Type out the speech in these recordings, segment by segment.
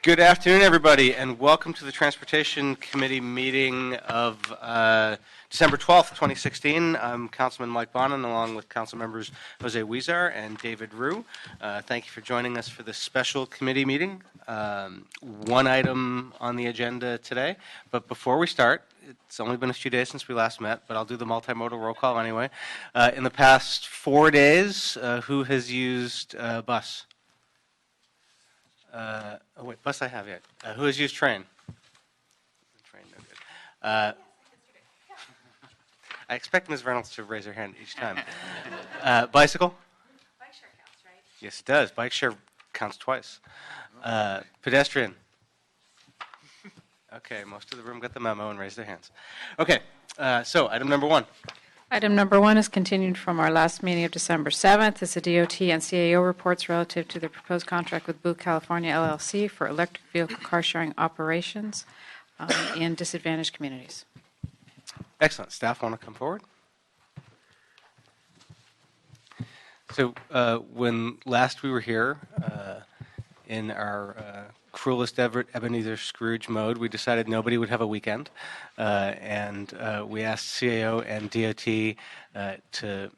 Good afternoon, everybody, and welcome to the Transportation Committee meeting of December 12th, 2016. I'm Councilman Mike Bonin, along with Council members Jose Huizar and David Rue. Thank you for joining us for this special committee meeting. One item on the agenda today, but before we start, it's only been a few days since we last met, but I'll do the multimodal roll call anyway. In the past 4 days, who has used bus? Oh wait, bus I have yet. Who has used train? Train, no good. I expect Ms. Reynolds to raise her hand each time. Bicycle? Bike share counts, right? Yes, it does. Bike share counts twice. Pedestrian? Okay, most of the room got the memo and raised their hands. Okay, so item number one. Item number one is continued from our last meeting of December 7th. It's the DOT and CAO reports relative to the proposed contract with Blue California LLC for electric vehicle car sharing operations in disadvantaged communities. Excellent. Staff want to come forward? So when last we were here in our cruelest ever Ebenezer Scrooge mode, we decided nobody would have a weekend, and we asked CAO and DOT to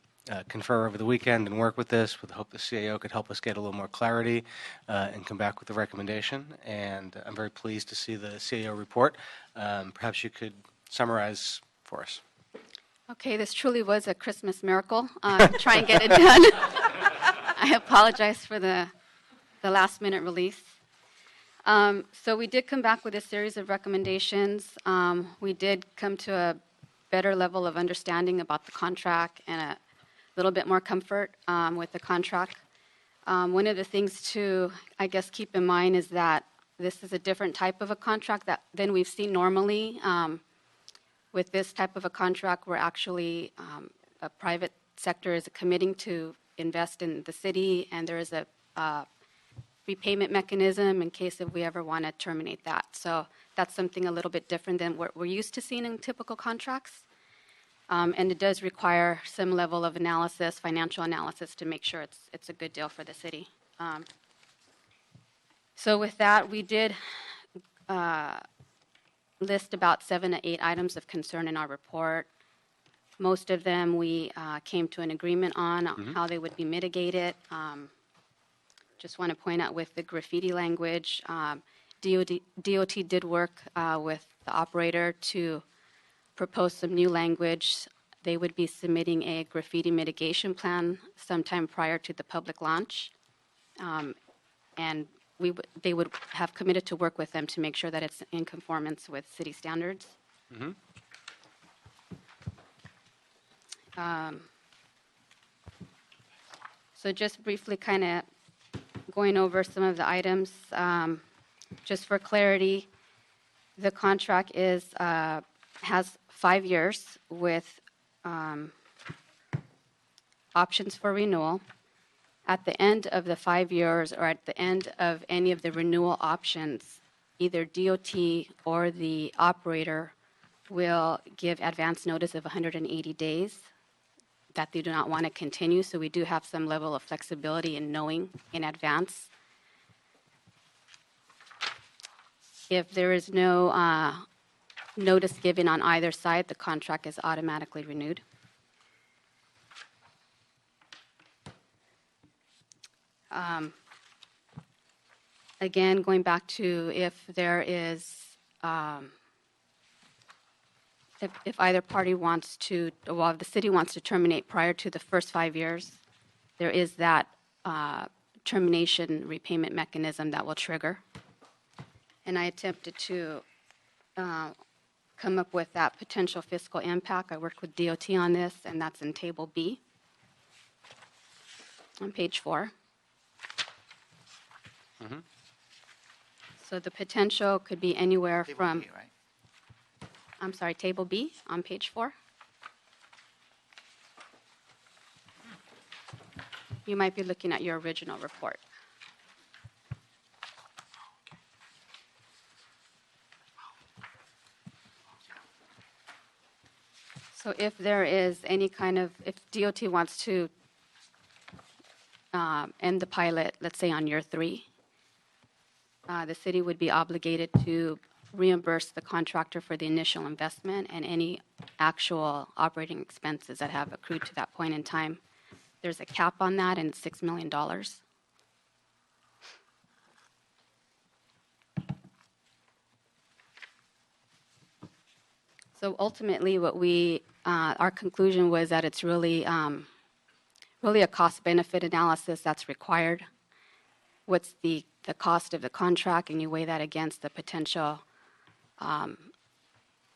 confer over the weekend and work with this with the hope the CAO could help us get a little more clarity and come back with a recommendation. And I'm very pleased to see the CAO report. Perhaps you could summarize for us. Okay, this truly was a Christmas miracle. Try and get it done. I apologize for the last-minute release. So we did come back with a series of recommendations. We did come to a better level of understanding about the contract and a little bit more comfort with the contract. One of the things to, I guess, keep in mind is that this is a different type of a contract than we've seen normally. With this type of a contract, we're actually, a private sector is committing to invest in the city, and there is a repayment mechanism in case if we ever want to terminate that. So that's something a little bit different than what we're used to seeing in typical contracts. And it does require some level of analysis, financial analysis, to make sure it's a good deal for the city. So with that, we did list about 7 to 8 items of concern in our report. Most of them we came to an agreement on how they would be mitigated. Just want to point out with the graffiti language, DOT did work with the operator to propose some new language. They would be submitting a graffiti mitigation plan sometime prior to the public launch. And they would have committed to work with them to make sure that it's in conformance with city standards. Mm-hmm. So just briefly kind of going over some of the items. Just for clarity, the contract has 5 years with options for renewal. At the end of the 5 years or at the end of any of the renewal options, either DOT or the operator will give advance notice of 180 days that they do not want to continue, so we do have some level of flexibility in knowing in advance. If there is no notice given on either side, the contract is automatically renewed. Again, going back to if there is if either party wants to, well, if the city wants to terminate prior to the first 5 years, there is that termination repayment mechanism that will trigger. And I attempted to come up with that potential fiscal impact. I worked with DOT on this, and that's in Table B on page 4. Mm-hmm. So the potential could be anywhere Table from... B, right? I'm sorry, Table B on page 4. You might be looking at your original report. So if there is any kind of, if DOT wants to end the pilot, let's say on year 3, the city would be obligated to reimburse the contractor for the initial investment and any actual operating expenses that have accrued to that point in time. There's a cap on that, and it's $6 million. So ultimately, our conclusion was that it's really a cost-benefit analysis that's required. What's the cost of the contract, and you weigh that against the potential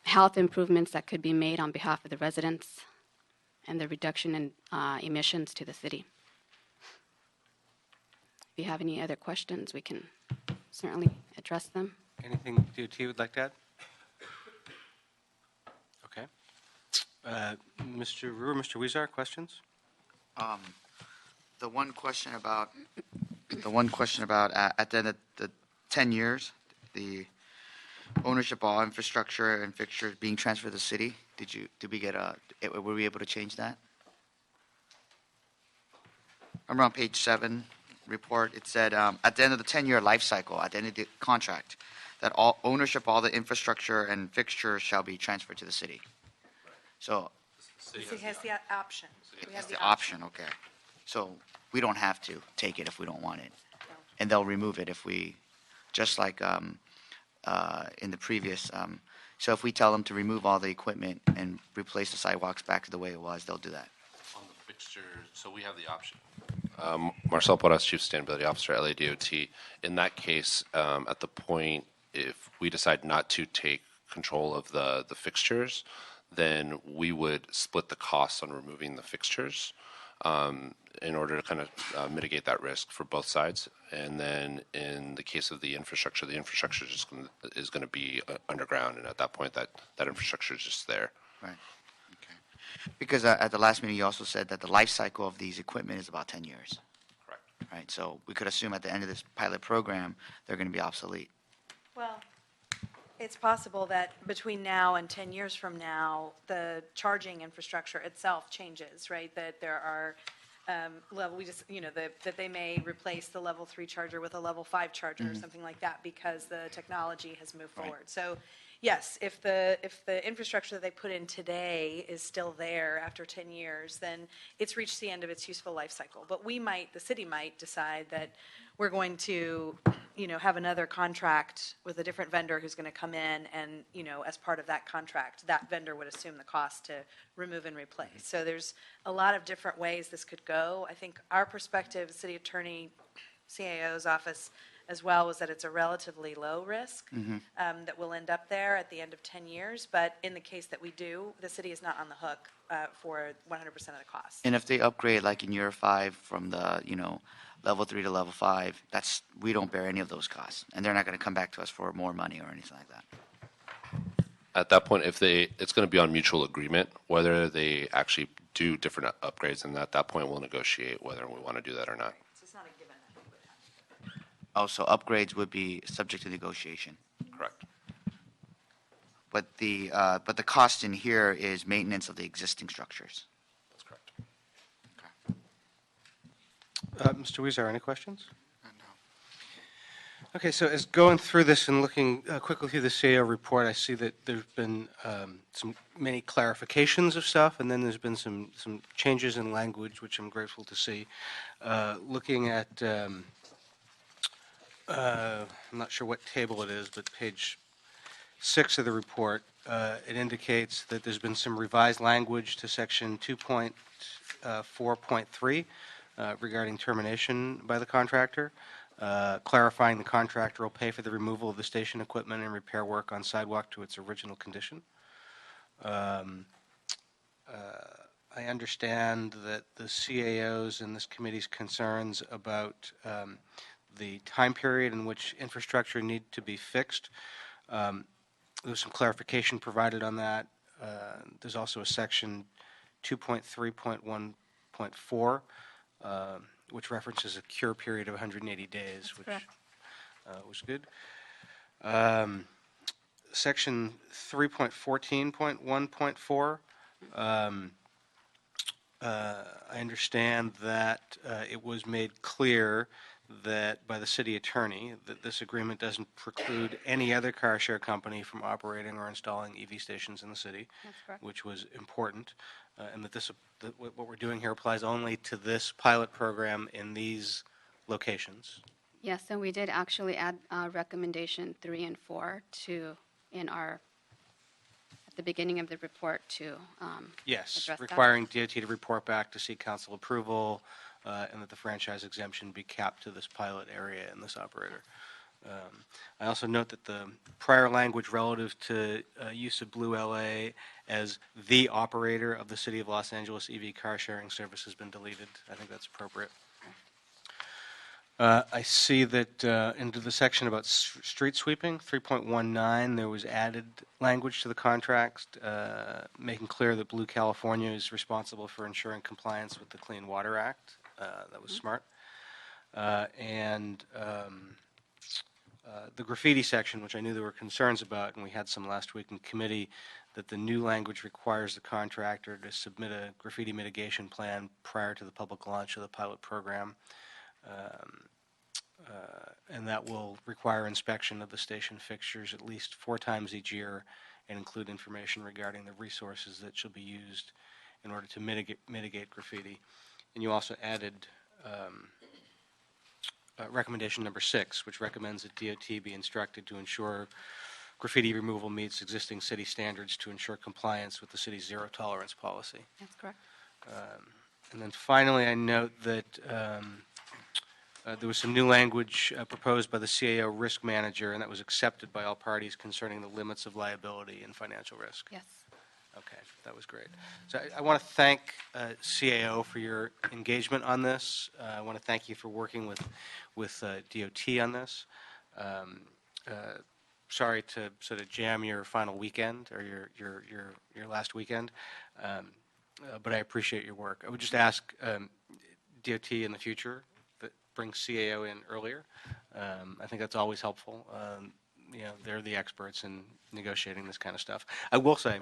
health improvements that could be made on behalf of the residents and the reduction in emissions to the city. If you have any other questions, we can certainly address them. Anything DOT would like to add? Okay. Mr. Ruhr, Mr. Weezer, questions? The one question about at the end of the 10 years, the ownership of all infrastructure and fixtures being transferred to the city. Were we able to change that? Remember on page 7 report, it said at the end of the 10-year life cycle, at the end of the contract, that all ownership of all the infrastructure and fixtures shall be transferred to the city. So It has the option. We have it's the option, okay. So we don't have to take it if we don't want it. And they'll remove it if we, just like in the previous, so if we tell them to remove all the equipment and replace the sidewalks back to the way it was, they'll do that. On the fixtures, so we have the option. Marcel Porras, Chief Sustainability Officer, LADOT. In that case, at the point, if we decide not to take control of the fixtures, then we would split the costs on removing the fixtures in order to kind of mitigate that risk for both sides. And then in the case of the infrastructure is going to be underground, and at that point, that infrastructure is just there. Right. Okay. Because at the last meeting, you also said that the life cycle of these equipment is about 10 years. Correct. Right. So we could assume at the end of this pilot program, they're going to be obsolete. Well, it's possible that between now and 10 years from now, the charging infrastructure itself changes, right? That there are that they may replace the level 3 charger with a level 5 charger or something like that because the technology has moved forward. So yes, if the infrastructure that they put in today is still there after 10 years, then it's reached the end of its useful life cycle. But the city might decide that we're going to, have another contract with a different vendor who's going to come in and, as part of that contract, that vendor would assume the cost to remove and replace. So there's a lot of different ways this could go. I think our perspective, the city attorney, CAO's office, as well, was that it's a relatively low risk that will end up there at the end of 10 years. But in the case that we do, the city is not on the hook for 100% of the cost. And if they upgrade, like in year 5 from the, level 3 to level 5, we don't bear any of those costs. And they're not going to come back to us for more money or anything like that. At that point, it's going to be on mutual agreement whether they actually do different upgrades, and at that point, we'll negotiate whether we want to do that or not. So it's not a given that we would have. Oh, so upgrades would be subject to negotiation. Correct. But the cost in here is maintenance of the existing structures. That's correct. Mr. Weezer, any questions? Okay, so as going through this and looking quickly through the CAO report, I see that there's been many clarifications of stuff, and then there's been some changes in language, which I'm grateful to see. Looking at, I'm not sure what table it is, but page 6 of the report, it indicates that there's been some revised language to section 2.4.3 regarding termination by the contractor. Clarifying the contractor will pay for the removal of the station equipment and repair work on sidewalk to its original condition. I understand that the CAO's and this committee's concerns about the time period in which infrastructure need to be fixed. There's some clarification provided on that. There's also a section 2.3.1.4 which references a cure period of 180 days, which was good. Section 3.14.1.4, I understand that it was made clear that by the city attorney that this agreement doesn't preclude any other car share company from operating or installing EV stations in the city, That's correct. which was important, and that what we're doing here applies only to this pilot program in these locations. Yes, and we did actually add recommendation 3 and 4 at the beginning of the report to Yes, address that. requiring DOT to report back to seek council approval, and that the franchise exemption be capped to this pilot area and this operator. I also note that the prior language relative to use of Blue LA as the operator of the City of Los Angeles EV car sharing service has been deleted. I think that's appropriate. I see that into the section about street sweeping, 3.19, there was added language to the contract, making clear that Blue California is responsible for ensuring compliance with the Clean Water Act. That was smart. And the graffiti section, which I knew there were concerns about, and we had some last week in committee, that the new language requires the contractor to submit a graffiti mitigation plan prior to the public launch of the pilot program. And that will require inspection of the station fixtures at least 4 times each year and include information regarding the resources that shall be used in order to mitigate graffiti. And you also added recommendation number 6, which recommends that DOT be instructed to ensure graffiti removal meets existing city standards to ensure compliance with the city's zero tolerance policy. That's correct. And then finally, I note that there was some new language proposed by the CAO risk manager, and that was accepted by all parties concerning the limits of liability and financial risk. Yes. Okay, that was great. So I want to thank CAO for your engagement on this. I want to thank you for working with DOT on this. Sorry to sort of jam your final weekend or your last weekend, but I appreciate your work. I would just ask DOT in the future that bring CAO in earlier. I think that's always helpful. They're the experts in negotiating this kind of stuff. I will say,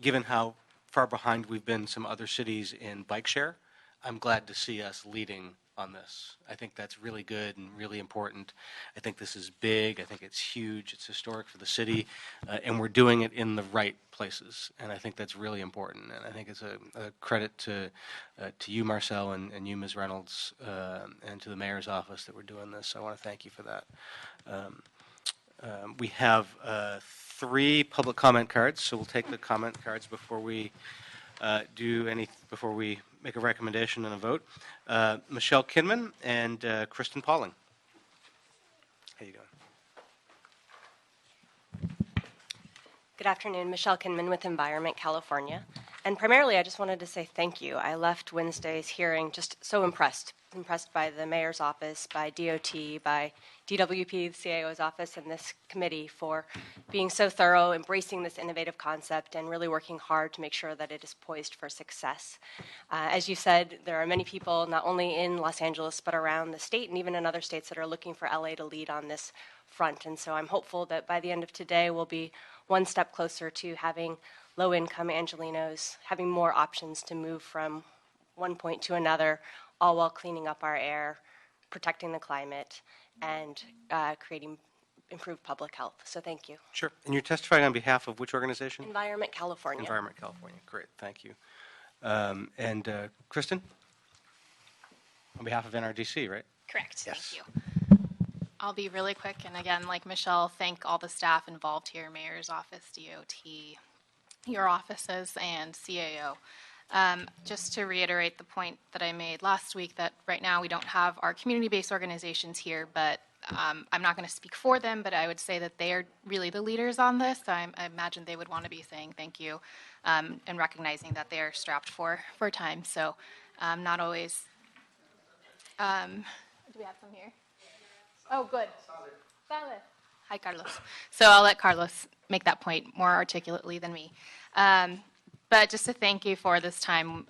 given how far behind we've been some other cities in bike share, I'm glad to see us leading on this. I think that's really good and really important. I think this is big. I think it's huge. It's historic for the city, and we're doing it in the right places. And I think that's really important. And I think it's a credit to you, Marcel, and you, Ms. Reynolds, and to the mayor's office that we're doing this. So I want to thank you for that. We have 3 public comment cards, so we'll take the comment cards before we before we make a recommendation and a vote. Michelle Kinman and Kristen Pauling. How you doing? Good afternoon, Michelle Kinman with Environment California. And primarily, I just wanted to say thank you. I left Wednesday's hearing just so impressed by the mayor's office, by DOT, by DWP, the CAO's office, and this committee for being so thorough, embracing this innovative concept, and really working hard to make sure that it is poised for success. As you said, there are many people, not only in Los Angeles, but around the state and even in other states that are looking for LA to lead on this front. And so I'm hopeful that by the end of today, we'll be one step closer to having low-income Angelenos having more options to move from one point to another, all while cleaning up our air, protecting the climate, and creating improved public health. So thank you. Sure. And you're testifying on behalf of which organization? Environment California. Environment California. Great. Thank you. And Kristen? On behalf of NRDC, right? Correct. Yes. Thank you. I'll be really quick. And again, like Michelle, thank all the staff involved here, Mayor's Office, DOT, your offices, and CAO. Just to reiterate the point that I made last week, that right now we don't have our community-based organizations here, but I'm not going to speak for them, but I would say that they are really the leaders on this. I imagine they would want to be saying thank you and recognizing that they are strapped for time. So not always. Do we have some here? Oh, good. Saleh. Hi, Carlos. So I'll let Carlos make that point more articulately than me. But just to thank you for this time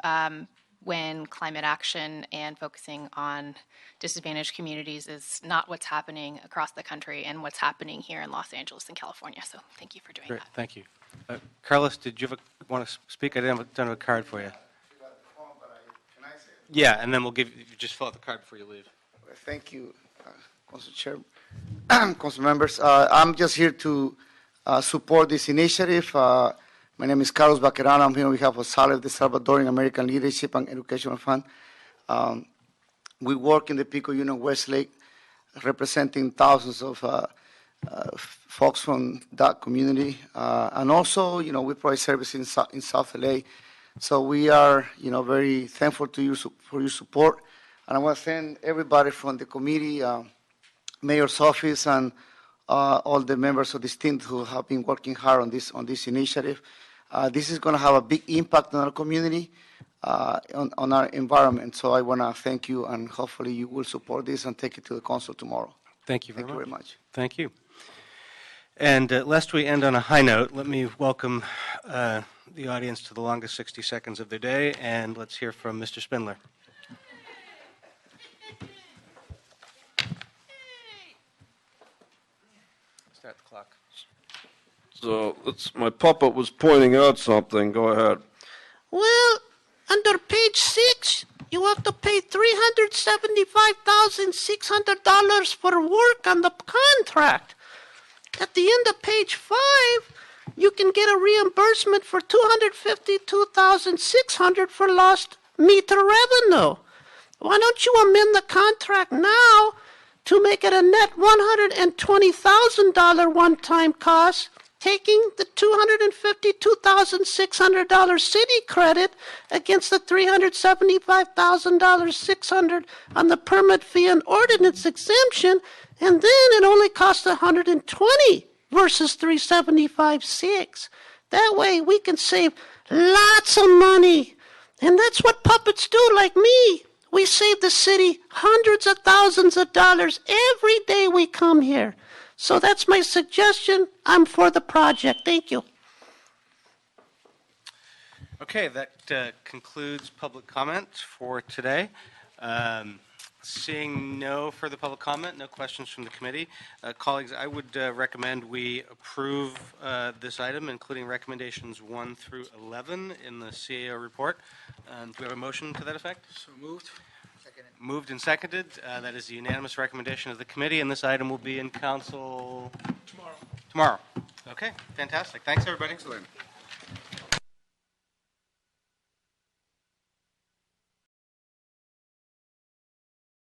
when climate action and focusing on disadvantaged communities is not what's happening across the country and what's happening here in Los Angeles and California. So thank you for doing Great. that. Thank you. Carlos, did you want to speak? I don't have a card for you. Can I say it? Yeah, and then we'll give you just fill out the card before you leave. Thank you, Council Chair, Council members. I'm just here to support this initiative. My name is Carlos Baquerano. I'm here on behalf of SALEF, the Salvadoran American Leadership and Educational Fund. We work in the Pico Union Westlake, representing thousands of folks from that community. And also, we provide services in South LA. So we are, very thankful to you for your support. And I want to thank everybody from the committee, Mayor's office, and all the members of this team who have been working hard on this initiative. This is going to have a big impact on our community, on our environment. So I want to thank you, and hopefully you will support this and take it to the council tomorrow. Thank you very Thank much. you very much. Thank you. And lest we end on a high note, let me welcome the audience to the longest 60 seconds of their day, and let's hear from Mr. Spindler. Start the clock. So my puppet was pointing out something. Go ahead. Well, under page 6, you have to pay $375,600 for work on the contract. At the end of page 5, you can get a reimbursement for $252,600 for lost meter revenue. Why don't you amend the contract now to make it a net $120,000 one-time cost, taking the $252,600 city credit against the $375,600 on the permit fee and ordinance exemption, and then it only costs $120 versus $375,600. That way we can save lots of money, and that's what puppets do, like me. We save the city hundreds of thousands of dollars every day we come here. So that's my suggestion. I'm for the project. Thank you. Okay, that concludes public comment for today. Seeing no further public comment, no questions from the committee, colleagues, I would recommend we approve this item, including recommendations 1 through 11 in the CAO report. Do we have a motion to that effect? So moved. Moved and seconded. That is the unanimous recommendation of the committee, and this item will be in council tomorrow. Okay, fantastic. Thanks, everybody. Excellent.